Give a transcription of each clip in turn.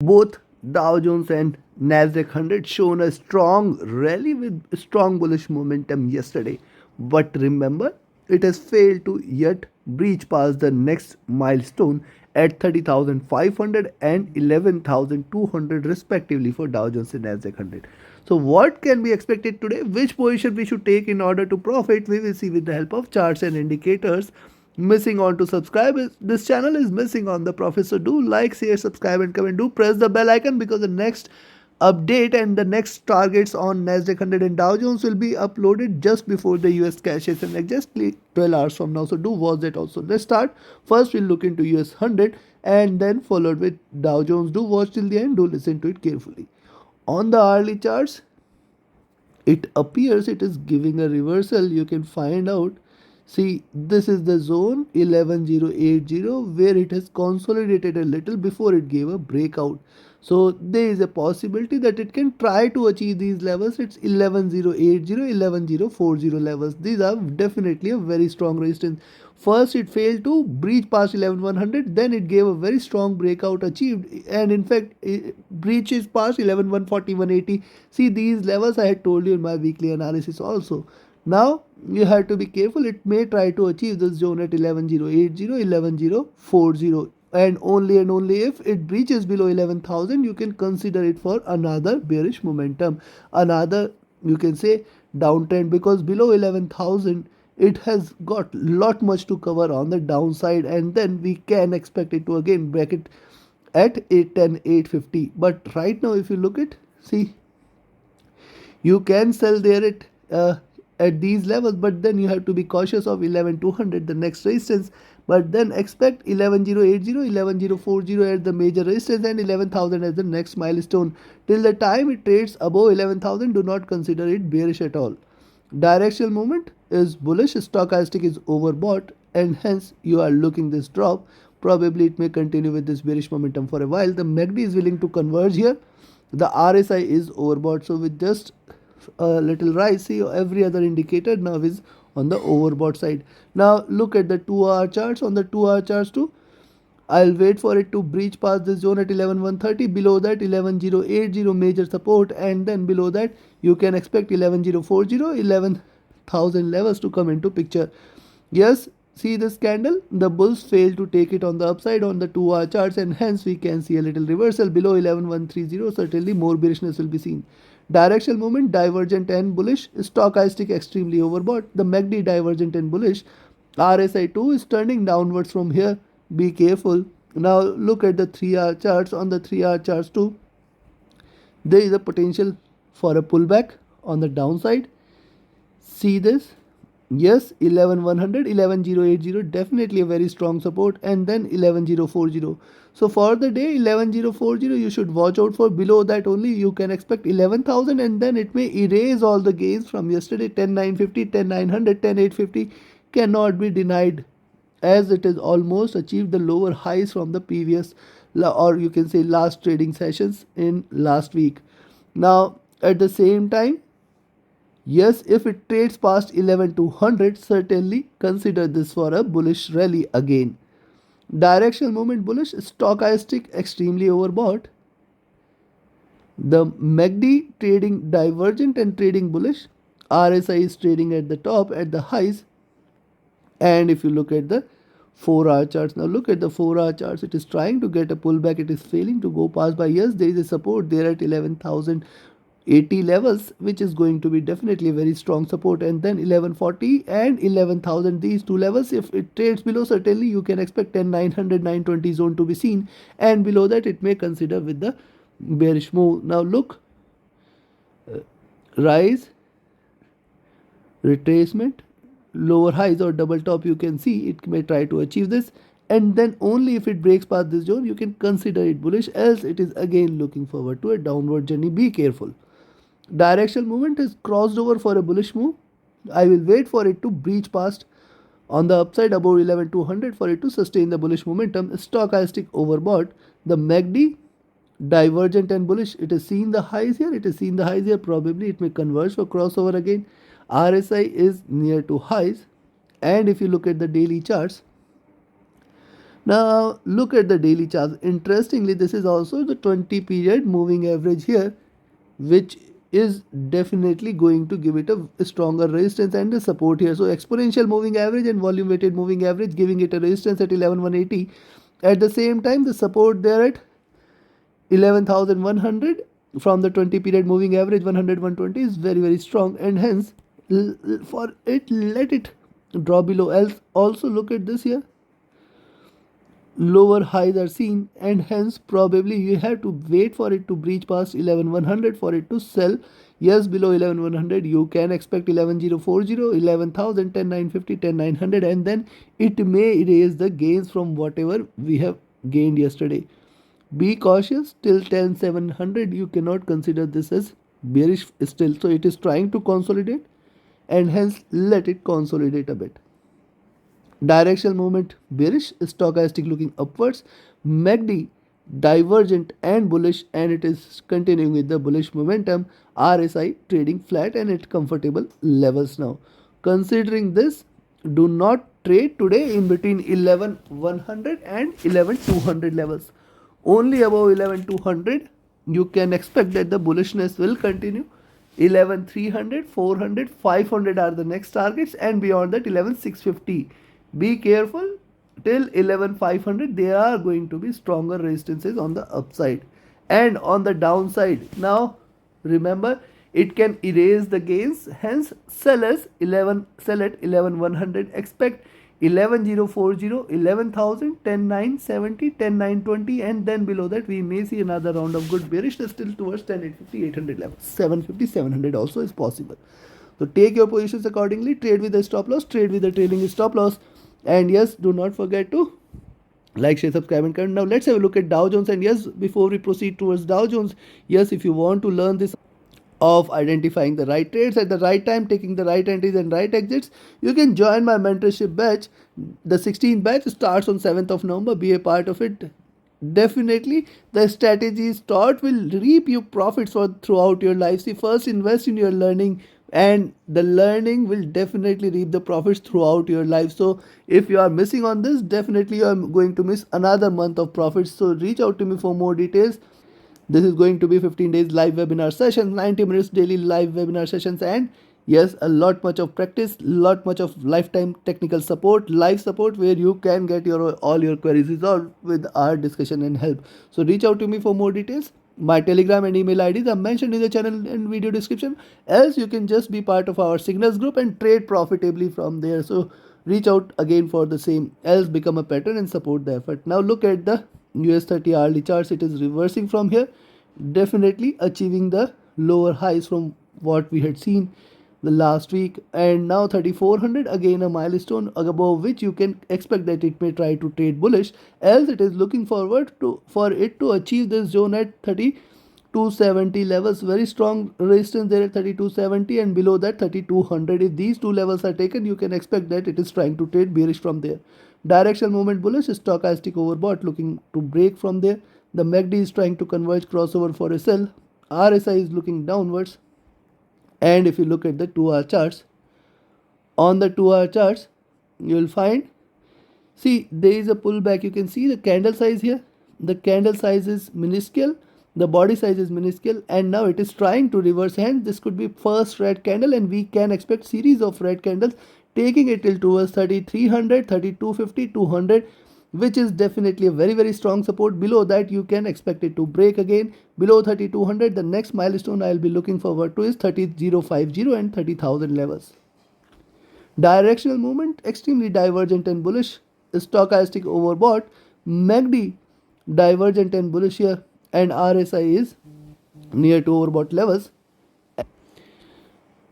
Both Dow Jones and NASDAQ 100 shown a strong rally with strong bullish momentum yesterday. But remember, it has failed to yet breach past the next milestone at 30,500 and 11,200 respectively for Dow Jones and NASDAQ 100. So what can be expected today? Which position we should take in order to profit? We will see with the help of charts and indicators. Missing on to subscribe, this channel is missing on the profit, so do like, share, subscribe and comment. Do press the bell icon because the next update and the next targets on NASDAQ 100 and Dow Jones will be uploaded just before the US cash session, exactly 12 hours from now. So do watch that also. Let's start. First we'll look into US 100 and then followed with Dow Jones. Do watch till the end. Do listen to it carefully. On the hourly charts, it appears it is giving a reversal. You can find out. See, this is the zone 11080 where it has consolidated a little before it gave a breakout. So there is a possibility that it can try to achieve these levels. It's 11080, 11040 levels. These are definitely a very strong resistance. First it failed to breach past 11100, then it gave a very strong breakout achieved, and in fact it breaches past 11140, 180. See, these levels I had told you in my weekly analysis also. Now you have to be careful. It may try to achieve this zone at 11080, 11040, and only if it breaches below 11,000 you can consider it for another bearish momentum, another, you can say, downtrend, because below 11,000 it has got lot much to cover on the downside, and then we can expect it to again break it at 810, 850. But right now if you look at, see, you can sell there at these levels, but then you have to be cautious of 11200, the next resistance. But then expect 11080, 11040 as the major resistance and 11,000 as the next milestone. Till the time it trades above 11,000, do not consider it bearish at all. Directional movement is bullish, stochastic is overbought, and hence you are looking this drop. Probably it may continue with this bearish momentum for a while. The MACD is willing to converge here. The RSI is overbought, so with just a little rise, see, every other indicator now is on the overbought side. Now look at the 2-hour charts. On the 2-hour charts too, I'll wait for it to breach past this zone at 11130. Below that 11080 major support, and then below that you can expect 11040, 11,000 levels to come into picture. Yes, see this candle, the bulls failed to take it on the upside on the 2-hour charts, and hence we can see a little reversal below 11130. Certainly more bearishness will be seen. Directional movement divergent and bullish, stochastic extremely overbought, the MACD divergent and bullish, RSI 2 is turning downwards from here. Be careful. Now look at the 3-hour charts. On the 3-hour charts too, there is a potential for a pullback on the downside. See this? Yes, 11100, 11080 definitely a very strong support, and then 11040. So for the day 11040 you should watch out for. Below that only you can expect 11,000, and then it may erase all the gains from yesterday. 10950, 10900, 10850 cannot be denied, as it has almost achieved the lower highs from the previous, or you can say last trading sessions in last week. Now at the same time, yes, if it trades past 11200, certainly consider this for a bullish rally again. Directional movement bullish, stochastic extremely overbought. The MACD trading divergent and trading bullish. RSI is trading at the top at the highs. And if you look at the 4-hour charts, now look at the 4-hour charts. It is trying to get a pullback. It is failing to go past by. Yes, there is a support there at 11,080 levels, which is going to be definitely a very strong support, and then 1140 and 11,000, these two levels. If it trades below, certainly you can expect 10,900, 920 zone to be seen, and below that it may consider with the bearish move. Now look, rise, retracement, lower highs or double top, you can see it may try to achieve this, and then only if it breaks past this zone you can consider it bullish, else it is again looking forward to a downward journey. Be careful. Directional movement is crossed over for a bullish move. I will wait for it to breach past on the upside above 11200 for it to sustain the bullish momentum. Stochastic overbought. The MACD divergent and bullish. It has seen the highs here. It has seen the highs here. Probably it may converge for crossover again. RSI is near to highs, and if you look at the daily charts, Now look at the daily chart. Interestingly, this is also the 20 period moving average here, which is definitely going to give it a stronger resistance and a support here. So exponential moving average and volume weighted moving average giving it a resistance at 11,180. At the same time, the support there at 11,100 from the 20 period moving average 100 is very strong, and hence for it, let it drop below. Else also look at this here, lower highs are seen, and hence probably you have to wait for it to breach past 11,100 for it to sell. Yes, below 11,100 you can expect 11,040, 11,000, 10,950, 10,900, and then it may erase the gains from whatever we have gained yesterday. Be cautious till 10,700. You cannot consider this as bearish still. So it is trying to consolidate, and hence let it consolidate a bit. Directional movement bearish, stochastic looking upwards, MACD divergent and bullish, and it is continuing with the bullish momentum. RSI trading flat and at comfortable levels now. Considering this, do not trade today in between 11,100 and 11,200 levels. Only above 11,200 you can expect that the bullishness will continue. 11,300, 400, 500 are the next targets, and beyond that 11,650. Be careful till 11,500. There are going to be stronger resistances on the upside and on the downside. Now remember, it can erase the gains, hence sellers sell at 11,100. Expect 11,040, 11,000, 10,970, 10,920, and then below that we may see another round of good bearishness still towards 10,850, 800 levels. 750, 700 also is possible. So take your positions accordingly. Trade with the stop loss, trade with the trailing stop loss, and yes, do not forget to like, share, subscribe, and comment. Now let's have a look at Dow Jones. And yes, before we proceed towards Dow Jones, yes, if you want to learn this of identifying the right trades at the right time, taking the right entries and right exits, you can join my mentorship batch. The 16th batch starts on 7th of November. Be a part of it. Definitely the strategies taught will reap you profits for throughout your life. See, first invest in your learning, and the learning will definitely reap the profits throughout your life. So if you are missing on this, definitely you are going to miss another month of profits. So reach out to me for more details. This is going to be 15 days live webinar sessions, 90 minutes daily live webinar sessions, and yes, a lot much of practice, lot much of lifetime technical support, live support, where you can get your all your queries resolved with our discussion and help. So reach out to me for more details. My Telegram and email IDs are mentioned in the channel and video description. Else you can just be part of our signals group and trade profitably from there. So reach out again for the same. Else become a pattern and support the effort. Now look at the US30 hourly charts. It is reversing from here, definitely achieving the lower highs from what we had seen the last week, and now 3,400, again a milestone above which you can expect that it may try to trade bullish. Else it is looking forward to for it to achieve this zone at 3,270 levels. Very strong resistance there at 3,270, and below that 3,200. If these two levels are taken, you can expect that it is trying to trade bearish from there. Directional movement bullish, stochastic overbought looking to break from there. The MACD is trying to converge crossover for a sell. RSI is looking downwards. And if you look at the 2-hour charts, on the 2-hour charts, you will find, see, there is a pullback. You can see the candle size here. The candle size is minuscule. The body size is minuscule, and now it is trying to reverse. Hence, this could be first red candle, and we can expect series of red candles taking it till towards 3,300, 3,250, 200, which is definitely a very strong support. Below that you can expect it to break again. Below 3,200, the next milestone I will be looking forward to is 30,050 and 30,000 levels. Directional movement extremely divergent and bullish, stochastic overbought, MACD divergent and bullish here, and RSI is near to overbought levels.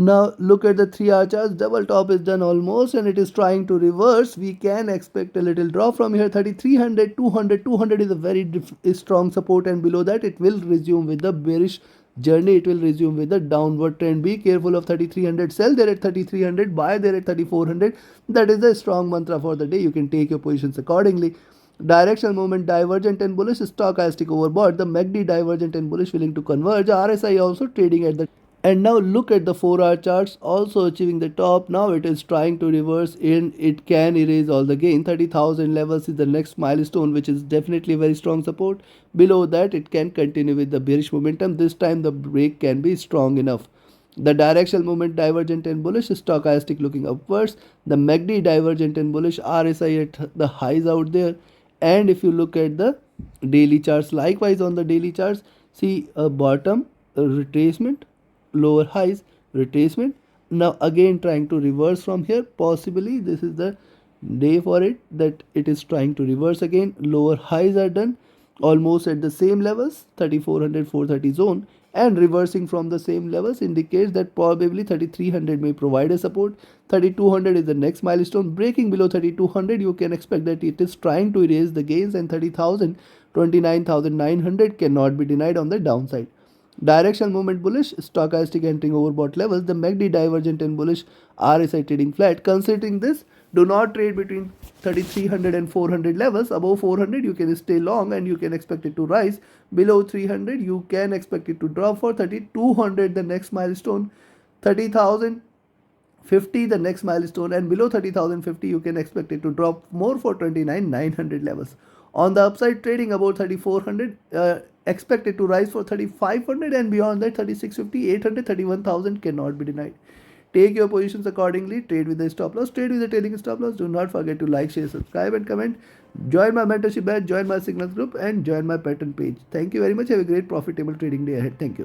Now look at the 3-hour charts. Double top is done almost, and it is trying to reverse. We can expect a little drop from here. 3,300, 200, 200 is a very strong support, and below that it will resume with the bearish journey. It will resume with the downward trend. Be careful of 3,300. Sell there at 3,300. Buy there at 3,400. That is the strong mantra for the day. You can take your positions accordingly. Directional movement divergent and bullish, stochastic overbought. The MACD divergent and bullish willing to converge. RSI also trading at the And now look at the 4-hour charts also achieving the top. Now it is trying to reverse in. It can erase all the gain. 30,000 levels is the next milestone, which is definitely very strong support. Below that it can continue with the bearish momentum. This time the break can be strong enough. The directional movement divergent and bullish, stochastic looking upwards. The MACD divergent and bullish, RSI at the highs out there. And if you look at the daily charts, likewise on the daily charts, see a bottom, a retracement, lower highs, retracement. Now again trying to reverse from here. Possibly this is the day for it, that it is trying to reverse again. Lower highs are done almost at the same levels, 3400 430 zone, and reversing from the same levels indicates that probably 3300 may provide a support. 3200 is the next milestone. Breaking below 3200, you can expect that it is trying to erase the gains, and 30,000 29,900 cannot be denied on the downside. Directional movement bullish, stochastic entering overbought levels, the MACD divergent and bullish, RSI trading flat. Considering this, do not trade between 3300 and 400 levels. Above 400 you can stay long and you can expect it to rise. Below 300 you can expect it to drop. For 3200 the next milestone, 30,000 50 the next milestone, and below 30,050 you can expect it to drop more for 29,900 levels. On the upside, trading about 3400, expected to rise for 3500, and beyond that 3650 800 31,000 cannot be denied. Take your positions accordingly. Trade with the stop loss, trade with the trailing stop loss. Do not forget to like, share, subscribe and comment. Join my mentorship batch, join my signals group, and join my pattern page. Thank you very much. Have a great profitable trading day ahead. Thank you.